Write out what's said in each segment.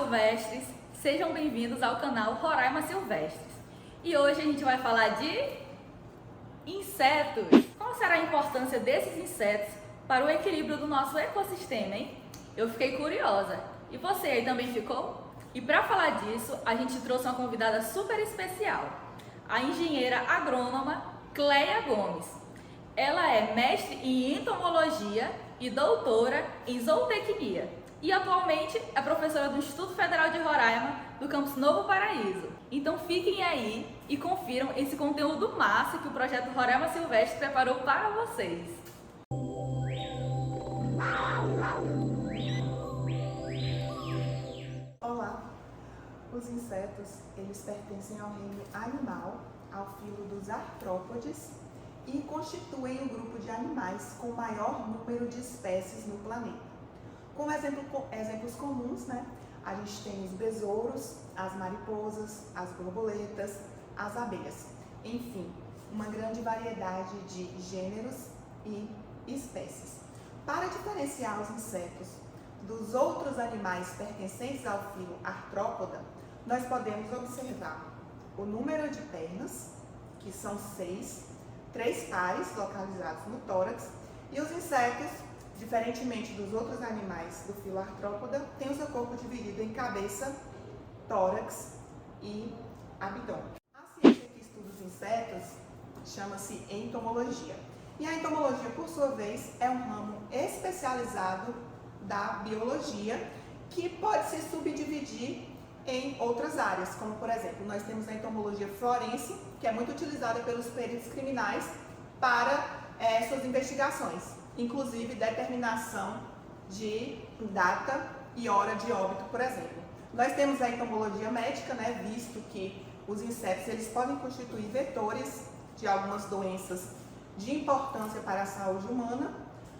silvestres, sejam bem-vindos ao canal Roraima Silvestres. E hoje a gente vai falar de insetos. Qual será a importância desses insetos para o equilíbrio do nosso ecossistema, hein? Eu fiquei curiosa. E você aí também ficou? E para falar disso, a gente trouxe uma convidada super especial, a engenheira agrônoma Cleia Gomes. Ela é mestre em entomologia e doutora em zootecnia. E atualmente é professora do Instituto Federal de Roraima, do campus Novo Paraíso. Então fiquem aí e confiram esse conteúdo massa que o projeto Roraima Silvestre preparou para vocês. Olá! Os insetos, eles pertencem ao reino animal, ao filo dos artrópodes e constituem o grupo de animais com maior número de espécies no planeta. Como exemplos comuns, a gente tem os besouros, as mariposas, as borboletas, as abelhas. Enfim, uma grande variedade de gêneros e espécies. Para diferenciar os insetos dos outros animais pertencentes ao filo artrópoda, nós podemos observar o número de pernas, que são 6, 3 pares localizados no tórax, e os insetos, diferentemente dos outros animais do filo artrópoda, têm o seu corpo dividido em cabeça, tórax e abdômen. A ciência que estuda os insetos chama-se entomologia. E a entomologia, por sua vez, é um ramo especializado da biologia que pode se subdividir em outras áreas, como por exemplo, nós temos a entomologia forense, que é muito utilizada pelos peritos criminais para suas investigações, inclusive determinação de data e hora de óbito, por exemplo. Nós temos a entomologia médica, visto que os insetos eles podem constituir vetores de algumas doenças de importância para a saúde humana.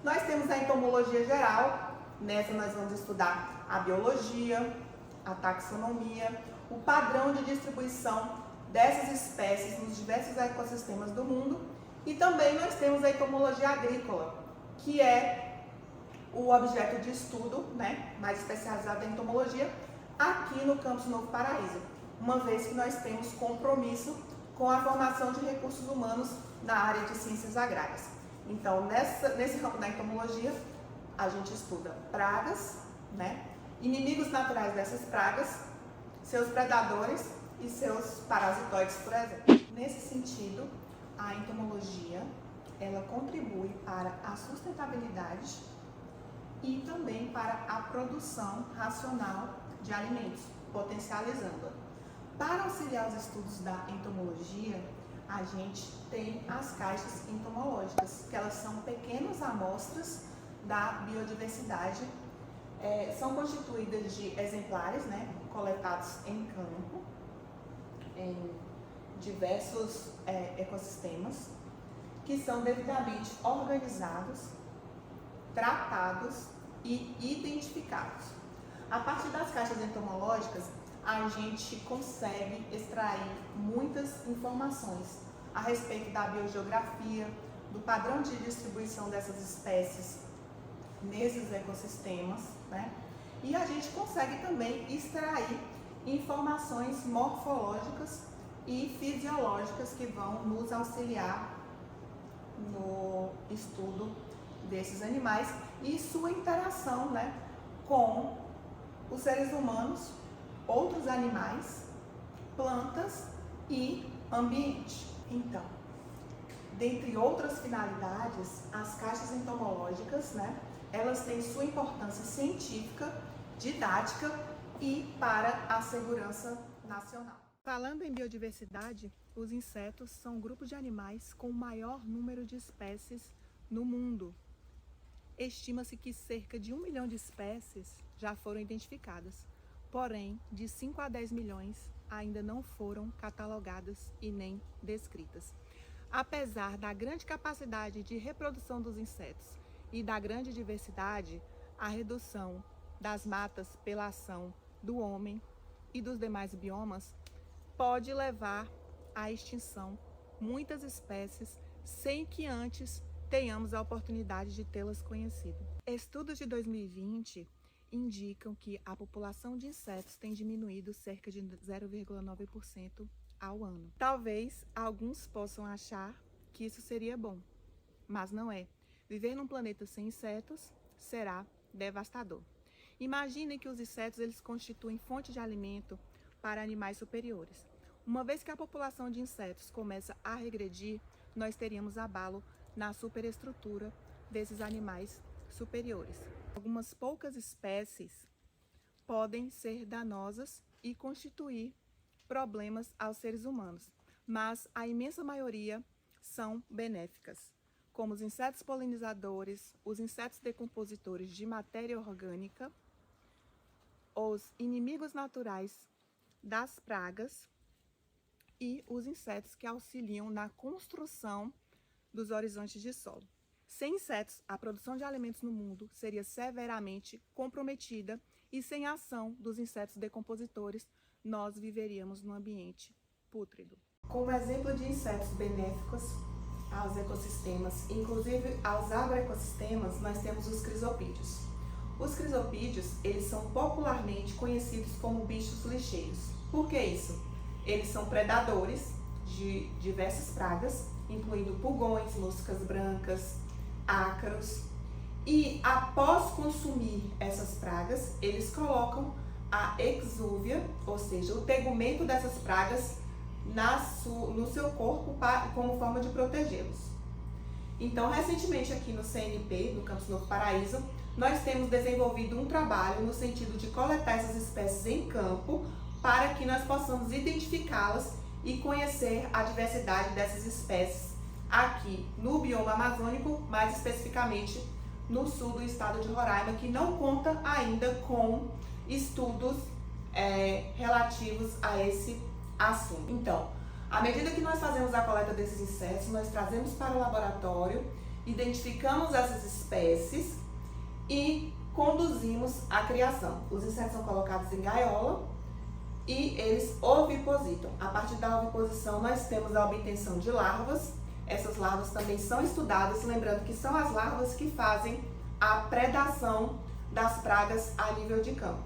Nós temos a entomologia geral, nessa nós vamos estudar a biologia, a taxonomia, o padrão de distribuição dessas espécies nos diversos ecossistemas do mundo. E também nós temos a entomologia agrícola, que é o objeto de estudo mais especializado em entomologia aqui no campus Novo Paraíso, uma vez que nós temos compromisso com a formação de recursos humanos na área de ciências agrárias. Então, nesse ramo da entomologia, a gente estuda pragas, inimigos naturais dessas pragas, seus predadores e seus parasitoides, por exemplo. Nesse sentido, a entomologia ela contribui para a sustentabilidade e também para a produção racional de alimentos, potencializando-a. Para auxiliar os estudos da entomologia, a gente tem as caixas entomológicas, que elas são pequenas amostras da biodiversidade, são constituídas de exemplares coletados em campo, em diversos ecossistemas, que são devidamente organizados, tratados e identificados. A partir das caixas entomológicas, a gente consegue extrair muitas informações a respeito da biogeografia, do padrão de distribuição dessas espécies nesses ecossistemas, e a gente consegue também extrair informações morfológicas e fisiológicas que vão nos auxiliar no estudo desses animais e sua interação com os seres humanos, outros animais, plantas e ambiente. Então, dentre outras finalidades, as caixas entomológicas, elas têm sua importância científica, didática e para a segurança nacional. Falando em biodiversidade, os insetos são o grupo de animais com o maior número de espécies no mundo. Estima-se que cerca de 1 milhão de espécies já foram identificadas, porém, de 5 a 10 milhões ainda não foram catalogadas e nem descritas. Apesar da grande capacidade de reprodução dos insetos e da grande diversidade, a redução das matas pela ação do homem e dos demais biomas pode levar à extinção muitas espécies sem que antes tenhamos a oportunidade de tê-las conhecido. Estudos de 2020 indicam que a população de insetos tem diminuído cerca de 0,9% ao ano. Talvez alguns possam achar que isso seria bom, mas não é. Viver num planeta sem insetos será devastador. Imaginem que os insetos eles constituem fonte de alimento para animais superiores. Uma vez que a população de insetos começa a regredir, nós teríamos abalo na superestrutura desses animais superiores. Algumas poucas espécies podem ser danosas e constituir problemas aos seres humanos, mas a imensa maioria são benéficas, como os insetos polinizadores, os insetos decompositores de matéria orgânica, os inimigos naturais das pragas e os insetos que auxiliam na construção dos horizontes de solo. Sem insetos, a produção de alimentos no mundo seria severamente comprometida e sem a ação dos insetos decompositores, nós viveríamos num ambiente pútrido. Como exemplo de insetos benéficos aos ecossistemas, inclusive aos agroecossistemas, nós temos os crisopídeos. Os crisopídeos, eles são popularmente conhecidos como bichos lixeiros. Por que isso? Eles são predadores de diversas pragas, incluindo pulgões, moscas brancas, ácaros. E após consumir essas pragas, eles colocam a exúvia, ou seja, o tegumento dessas pragas no seu corpo como forma de protegê-los. Então, recentemente aqui no CNP, no Campus Novo Paraíso, nós temos desenvolvido um trabalho no sentido de coletar essas espécies em campo para que nós possamos identificá-las e conhecer a diversidade dessas espécies aqui no bioma amazônico, mais especificamente no sul do estado de Roraima, que não conta ainda com estudos relativos a esse assunto. Então, à medida que nós fazemos a coleta desses insetos, nós trazemos para o laboratório, identificamos essas espécies e conduzimos a criação. Os insetos são colocados em gaiola e eles ovipositam. A partir da oviposição, nós temos a obtenção de larvas. Essas larvas também são estudadas, lembrando que são as larvas que fazem a predação das pragas a nível de campo.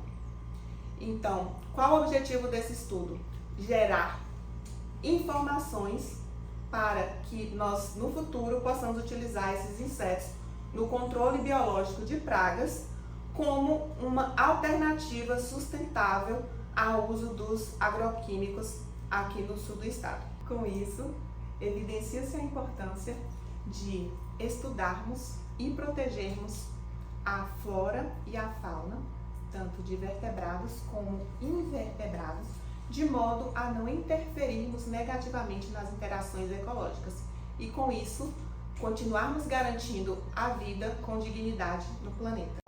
Então, qual o objetivo desse estudo? Gerar informações para que nós, no futuro, possamos utilizar esses insetos no controle biológico de pragas como uma alternativa sustentável ao uso dos agroquímicos aqui no sul do estado. Com isso, evidencia-se a importância de estudarmos e protegermos a flora e a fauna, tanto de vertebrados como invertebrados, de modo a não interferirmos negativamente nas interações ecológicas e, com isso, continuarmos garantindo a vida com dignidade no planeta.